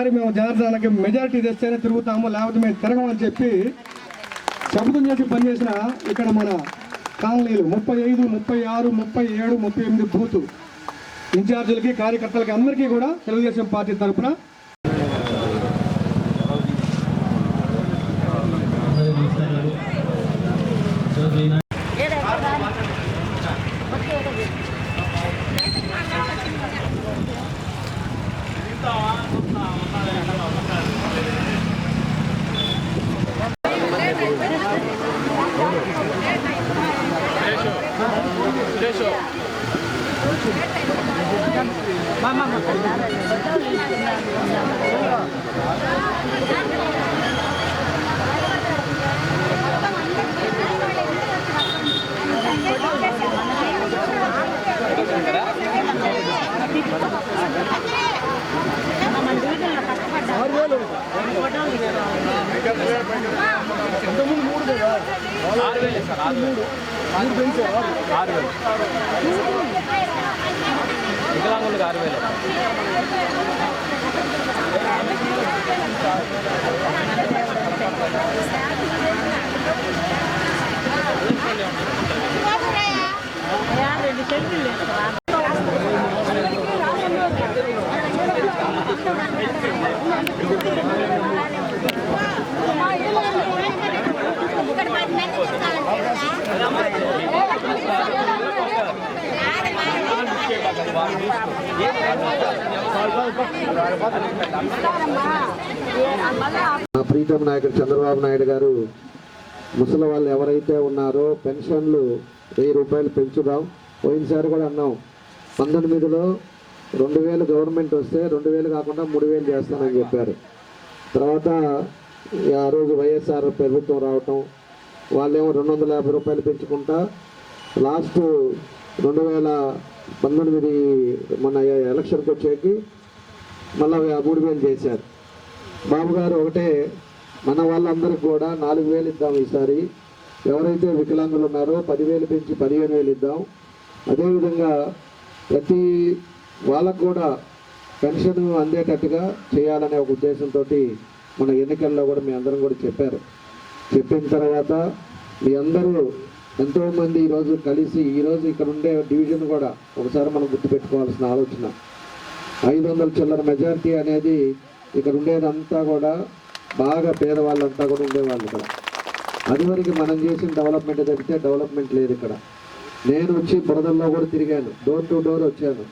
ఈసారి మేము జనార్దనకి మెజారిటీ తెస్తేనే తిరుగుతాము, లేకపోతే మేము తిరగమని చెప్పి శబ్దం చేసి పనిచేసిన ఇక్కడ మన కాలనీలు 35, 36, 37, 38 బూతు ఇన్ఛార్జీలకి కార్యకర్తలకి అందరికీ కూడా తెలుగుదేశం పార్టీ తరఫున వికలాంగులకు 6,000. ప్రీతం నాయకుడు చంద్రబాబు నాయుడు గారు ముసలి వాళ్ళు ఎవరైతే ఉన్నారో పెన్షన్లు 1000 రూపాయలు పెంచుదాం. పోయినసారి కూడా అన్నాం 19లో 2000 గవర్నమెంట్ వస్తే 2000 కాకుండా 3000 చేస్తానని చెప్పారు. తర్వాత ఆ రోజు వైఎస్ఆర్ ప్రభుత్వం రావటం వాళ్ళేమో 250 రూపాయలు పెంచుకుంటా లాస్ట్ 2019 మన ఎలక్షన్కి వచ్చేకి మళ్ళీ 3000 చేశారు. బాబు గారు ఒకటే మన వాళ్ళందరికీ కూడా 4000 ఇద్దాం. ఈసారి ఎవరైతే వికలాంగులు ఉన్నారో 10,000 పెంచి 15,000 ఇద్దాం. అదేవిధంగా ప్రతి వాళ్ళకు కూడా పెన్షన్ అందేటట్టుగా చేయాలనే ఒక ఉద్దేశంతో మన ఎన్నికల్లో కూడా మీ అందరం కూడా చెప్పారు. చెప్పిన తర్వాత మీ అందరూ ఎంతోమంది ఈరోజు కలిసి ఈరోజు ఇక్కడ ఉండే డివిజన్ కూడా ఒకసారి మనం గుర్తుపెట్టుకోవాల్సిన ఆలోచన 500 చిల్లర మెజారిటీ అనేది ఇక్కడ ఉండేదంతా కూడా బాగా పేదవాళ్ళంతా కూడా ఉండేవాళ్ళు ఇక్కడ. అది వరకు మనం చేసిన డెవలప్మెంట్ తగ్గితే డెవలప్మెంట్ లేదు ఇక్కడ. నేను వచ్చి బురదల్లో కూడా తిరిగాను, డోర్ టు డోర్ వచ్చాను,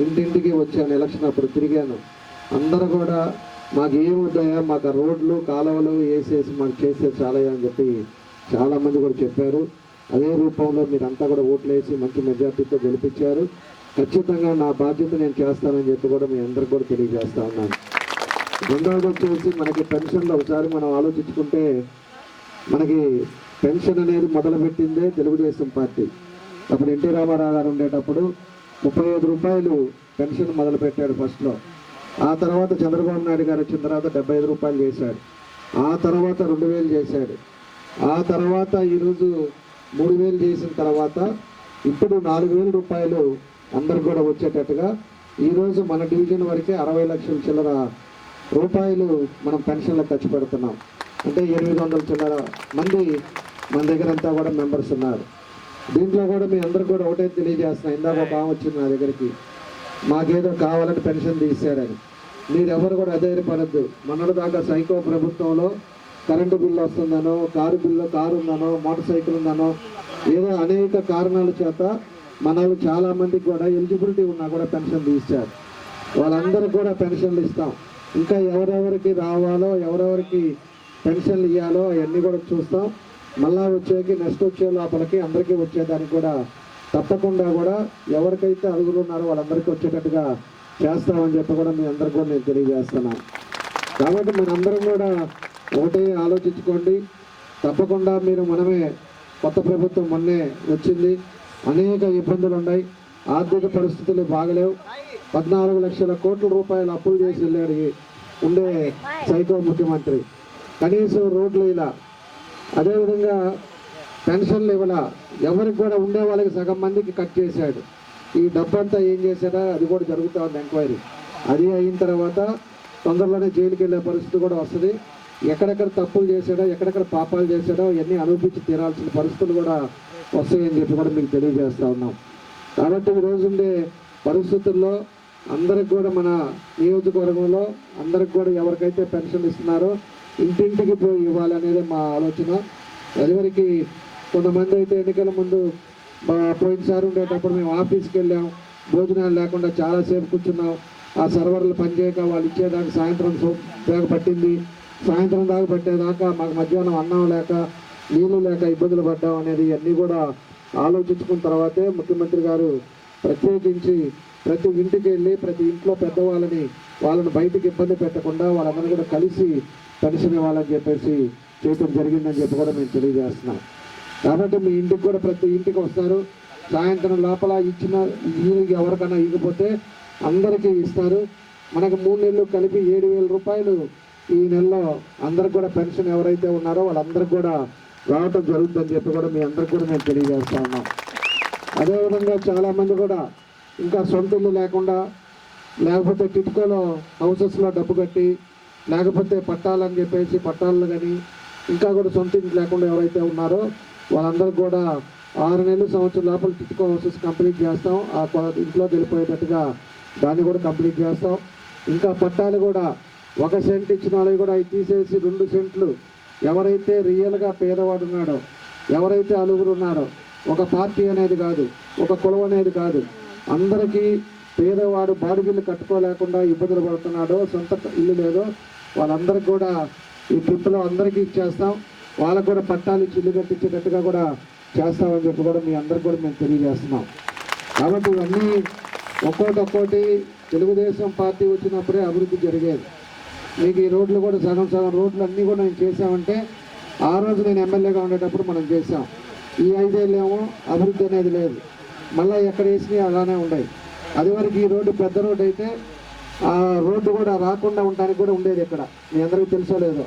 ఇంటింటికి వచ్చాను, ఎలక్షన్ అప్పుడు తిరిగాను. అందరూ కూడా మాకు ఏముంటాయా, మాకు రోడ్లు కాలువలు వేసేసి మాకు చేసే చాలయ్యా అని చెప్పి చాలామంది కూడా చెప్పారు. అదే రూపంలో మీరంతా కూడా ఓట్లు వేసి మంచి మెజార్టీతో గెలిపించారు. ఖచ్చితంగా నా బాధ్యత నేను చేస్తానని చెప్పి కూడా మీ అందరికి కూడా తెలియజేస్తా ఉన్నాను. రెండవది వచ్చేసి మనకి పెన్షన్లో ఒకసారి మనం ఆలోచించుకుంటే మనకి పెన్షన్ అనేది మొదలుపెట్టిందే తెలుగుదేశం పార్టీ. అప్పుడు ఎన్టీ రామారావు గారు ఉండేటప్పుడు 35 రూపాయలు పెన్షన్ మొదలుపెట్టాడు ఫస్ట్లో. ఆ తర్వాత చంద్రబాబు నాయుడు గారు వచ్చిన తర్వాత 75 రూపాయలు చేశాడు. ఆ తర్వాత 2000 చేశాడు. ఆ తర్వాత ఈరోజు 3000 చేసిన తర్వాత ఇప్పుడు 4000 రూపాయలు అందరు కూడా వచ్చేటట్టుగా ఈరోజు మన డివిజన్ వరకే 60 లక్షల చిల్లర రూపాయలు మనం పెన్షన్లకు ఖర్చు పెడుతున్నాం. అంటే 800 చిల్లర మంది మన దగ్గర అంతా కూడా మెంబర్స్ ఉన్నారు. దీంట్లో కూడా మీ అందరు కూడా ఒకటే తెలియజేస్తున్నాం. ఇందాక ఒక ఆమె వచ్చింది నా దగ్గరికి, మాకేదో కావాలని పెన్షన్ తీశారని. మీరెవరు కూడా అధైర్యపడద్దు. మొన్నటి దాకా సైకో ప్రభుత్వంలో కరెంటు బిల్లు వస్తుందనో, కారు ఉందనో, మోటార్ సైకిల్ ఉందనో ఏదో అనేక కారణాల చేత మనల్ని చాలామందికి కూడా ఎలిజిబిలిటీ ఉన్నా కూడా పెన్షన్ తీశారు. వాళ్ళందరికీ కూడా పెన్షన్లు ఇస్తాం. ఇంకా ఎవరెవరికి రావాలో, ఎవరెవరికి పెన్షన్లు ఇవ్వాలో అవన్నీ కూడా చూస్తాం. మళ్ళా వచ్చేకి నెక్స్ట్ వచ్చే లోపలికి అందరికీ వచ్చేదానికి కూడా తప్పకుండా కూడా ఎవరికైతే అడుగులు ఉన్నారో వాళ్ళందరికీ వచ్చేటట్టుగా చేస్తామని చెప్పి కూడా మీ అందరికీ కూడా నేను తెలియజేస్తున్నాను. కాబట్టి మనందరం కూడా ఒకటే ఆలోచించుకోండి. తప్పకుండా మీరు మనమే కొత్త ప్రభుత్వం మొన్నే వచ్చింది, అనేక ఇబ్బందులు ఉన్నాయి, ఆర్థిక పరిస్థితులు బాగలేవు. 14 లక్షల కోట్ల రూపాయలు అప్పులు చేసి వెళ్ళాడు ఉండే సైకో ముఖ్యమంత్రి. కనీసం రోడ్లు ఇలా, అదేవిధంగా పెన్షన్లు ఇవ్వాల, ఎవరికి కూడా ఉండే వాళ్ళకి సగం మందికి కట్ చేశాడు. ఈ డబ్బంతా ఏం చేశాడా అది కూడా జరుగుతూ ఉంది ఎంక్వైరీ. అది అయిన తర్వాత తొందరలోనే జైలుకి వెళ్ళే పరిస్థితి కూడా వస్తుంది. ఎక్కడెక్కడ తప్పులు చేశాడో, ఎక్కడెక్కడ పాపాలు చేశాడో ఇవన్నీ అనుభవించి తీరాల్సిన పరిస్థితులు కూడా వస్తాయని చెప్పి కూడా మీకు తెలియజేస్తూ ఉన్నాం. కాబట్టి ఈరోజు ఉండే పరిస్థితుల్లో అందరికి కూడా మన నియోజకవర్గంలో అందరికి కూడా ఎవరికైతే పెన్షన్ ఇస్తున్నారో ఇంటింటికి పోయి ఇవ్వాలనేది మా ఆలోచన. ఎవరికి కొంతమంది అయితే ఎన్నికల ముందు పోయినసారి ఉండేటప్పుడు మేము ఆఫీస్కి వెళ్ళాం, భోజనాలు లేకుండా చాలాసేపు కూర్చున్నాం. ఆ సర్వర్లు పనిచేయక వాళ్ళు ఇచ్చేదాకా సాయంత్రం దాకా పట్టింది. సాయంత్రం దాకా పట్టేదాకా మాకు మధ్యాహ్నం అన్నం లేక నీళ్ళు లేక ఇబ్బందులు పడ్డాం అనేది అన్నీ కూడా ఆలోచించుకున్న తర్వాతే ముఖ్యమంత్రి గారు ప్రత్యేకించి ప్రతి ఇంటికి వెళ్ళి ప్రతి ఇంట్లో పెద్దవాళ్ళని వాళ్ళని బయటికి ఇబ్బంది పెట్టకుండా వాళ్ళందరూ కూడా కలిసి పెన్షన్ ఇవ్వాలని చెప్పేసి చేయడం జరిగిందని చెప్పి కూడా మేము తెలియజేస్తున్నాం. కాబట్టి మీ ఇంటికి కూడా ప్రతి ఇంటికి వస్తారు. సాయంత్రం లోపల ఇచ్చిన ఎవరికైనా ఇవ్వకపోతే అందరికీ ఇస్తారు. మనకు 3 నెలలు కలిపి 7,000 రూపాయలు ఈ నెలలో అందరికి కూడా పెన్షన్ ఎవరైతే ఉన్నారో వాళ్ళందరికీ కూడా రావటం జరుగుతుందని చెప్పి కూడా మీ అందరికి కూడా మేము తెలియజేస్తా ఉన్నాం. అదేవిధంగా చాలామంది కూడా ఇంకా సొంత ఇల్లు లేకుండా, లేకపోతే టిట్కోలో హౌసెస్లో డబ్బు కట్టి, లేకపోతే పట్టాలని చెప్పేసి పట్టాలు కానీ ఇంకా కూడా సొంత ఇంటి లేకుండా ఎవరైతే ఉన్నారో వాళ్ళందరికీ కూడా 6 నెలలు సంవత్సరం లోపల టిట్కో హౌసెస్ కంప్లీట్ చేస్తాం. ఆ ఇంట్లోకి వెళ్ళిపోయేటట్టుగా దాన్ని కూడా కంప్లీట్ చేస్తాం. ఇంకా పట్టాలు కూడా 1 సెంట్ ఇచ్చిన వాళ్ళవి కూడా అవి తీసేసి 2 సెంట్లు ఎవరైతే రియల్గా పేదవాడు ఉన్నాడో, ఎవరైతే అలుగురు ఉన్నారో, ఒక పార్టీ అనేది కాదు, ఒక కులం అనేది కాదు, అందరికీ పేదవాడు బాడిగిల్లు కట్టుకోలేకుండా ఇబ్బందులు పడుతున్నాడో, సొంత ఇల్లు లేదో వాళ్ళందరికీ కూడా ఈ ట్రిప్లో అందరికీ ఇచ్చేస్తాం. వాళ్ళకు కూడా పట్టాలు ఇచ్చి ఇల్లు కట్టించేటట్టుగా కూడా చేస్తామని చెప్పి కూడా మీ అందరికి కూడా మేము తెలియజేస్తున్నాం. కాబట్టి ఇవన్నీ ఒక్కోటి తెలుగుదేశం పార్టీ వచ్చినప్పుడే అభివృద్ధి జరిగేది. మీకు ఈ రోడ్లు కూడా సగం రోడ్లు అన్నీ కూడా నేను చేసామంటే ఆ రోజు నేను ఎమ్మెల్యేగా ఉండేటప్పుడు మనం చేసాం. ఈ 5 ఏళ్ళేమో అభివృద్ధి అనేది లేదు, మళ్ళీ ఎక్కడ వేసినాయి అలానే ఉన్నాయి. అది వరకు ఈ రోడ్డు పెద్ద రోడ్డు అయితే ఆ రోడ్డు కూడా రాకుండా ఉండడానికి కూడా ఉండేది. ఇక్కడ మీ అందరికీ తెలుసో లేదో,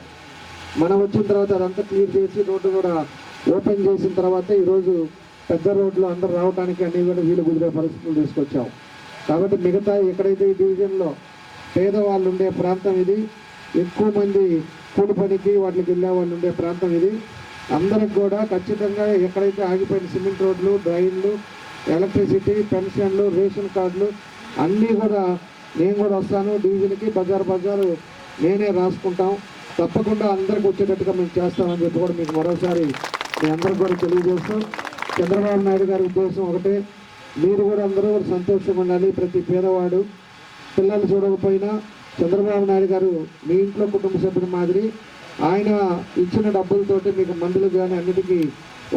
మనం వచ్చిన తర్వాత అదంతా క్లియర్ చేసి రోడ్డు కూడా ఓపెన్ చేసిన తర్వాత ఈరోజు పెద్ద రోడ్లు అందరూ రావడానికి అన్నీ కూడా వీలు కుదిరే పరిస్థితులు తీసుకొచ్చాం. కాబట్టి మిగతా ఎక్కడైతే ఈ డివిజన్లో పేదవాళ్ళు ఉండే ప్రాంతం ఇది, ఎక్కువ మంది కూలి పనికి వాటికి వెళ్ళే వాళ్ళు ఉండే ప్రాంతం ఇది. అందరికి కూడా ఖచ్చితంగా ఎక్కడైతే ఆగిపోయిన సిమెంట్ రోడ్లు, డ్రైన్లు, ఎలక్ట్రిసిటీ, పెన్షన్లు, రేషన్ కార్డులు అన్నీ కూడా నేను కూడా వస్తాను డివిజన్కి, బజారు నేనే రాసుకుంటాం. తప్పకుండా అందరికి వచ్చేటట్టుగా మేము చేస్తామని చెప్పి కూడా మీకు మరోసారి మీ అందరికి కూడా తెలియజేస్తాం. చంద్రబాబు నాయుడు గారి ఉద్దేశం ఒకటే, మీరు కూడా అందరూ కూడా సంతోషంగా ఉండాలి. ప్రతి పేదవాడు పిల్లలు చూడకపోయినా చంద్రబాబు నాయుడు గారు మీ ఇంట్లో కుటుంబ సభ్యుల మాదిరి ఆయన ఇచ్చిన డబ్బులతోటి మీకు మందులు కానీ అన్నిటికీ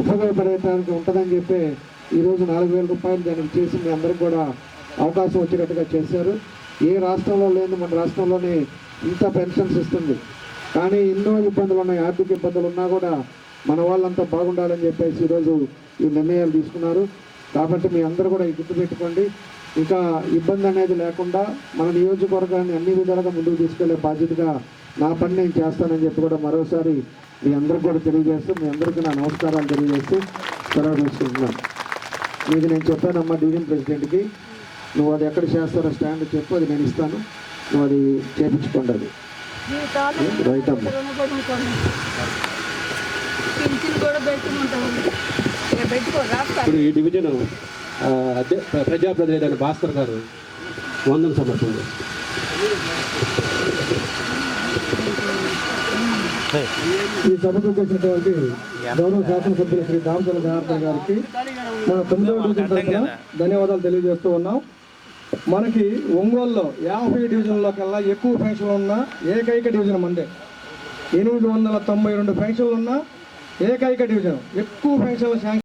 ఉపయోగపడేటానికి ఉంటుందని చెప్పి ఈరోజు 4,000 రూపాయలు దానికి చేసి మీ అందరికి కూడా అవకాశం వచ్చేటట్టుగా చేశారు. ఏ రాష్ట్రంలో లేదు, మన రాష్ట్రంలోనే ఇంత పెన్షన్స్ ఇస్తుంది. కానీ ఎన్నో ఇబ్బందులు ఉన్నాయి, ఆర్థిక ఇబ్బందులు ఉన్నా కూడా మన వాళ్ళంతా బాగుండాలని చెప్పేసి ఈరోజు ఈ నిర్ణయాలు తీసుకున్నారు. కాబట్టి మీ అందరూ కూడా ఈ గుర్తుపెట్టుకోండి. ఇంకా ఇబ్బంది అనేది లేకుండా మన నియోజకవర్గాన్ని అన్ని విధాలుగా ముందుకు తీసుకెళ్లే బాధ్యతగా నా పని నేను చేస్తానని చెప్పి కూడా మరోసారి మీ అందరికి కూడా తెలియజేస్తూ, మీ అందరికీ నా నమస్కారాలు తెలియజేస్తూ సెలవు తీసుకుంటున్నాను. మీకు నేను చెప్పానమ్మా డివిజన్ ప్రెసిడెంట్కి, నువ్వు అది ఎక్కడ చేస్తారో స్టాండ్ చెప్పు, అది నేను ఇస్తాను, నువ్వు అది చేయించుకోండి. అది రైట్ అమ్మా. ఇప్పుడు ఈ డివిజన్ ప్రజాప్రతినిధి అయిన భాస్కర్ గారు వందన సమర్పణ. ఈ సభకు వచ్చేసినటువంటి గౌరవ శాసనసభ్యులు శ్రీ దామచల జనార్దన్ గారికి మన 9వ డివిజన్ తరఫున ధన్యవాదాలు తెలియజేస్తూ ఉన్నాం. మనకి ఒంగోలులో 50 డివిజన్లో కల్లా ఎక్కువ పెన్షన్లు ఉన్న ఏకైక డివిజన్ మందే. 892 పెన్షన్లు ఉన్న ఏకైక డివిజన్, ఎక్కువ పెన్షన్లు శాంక్షన్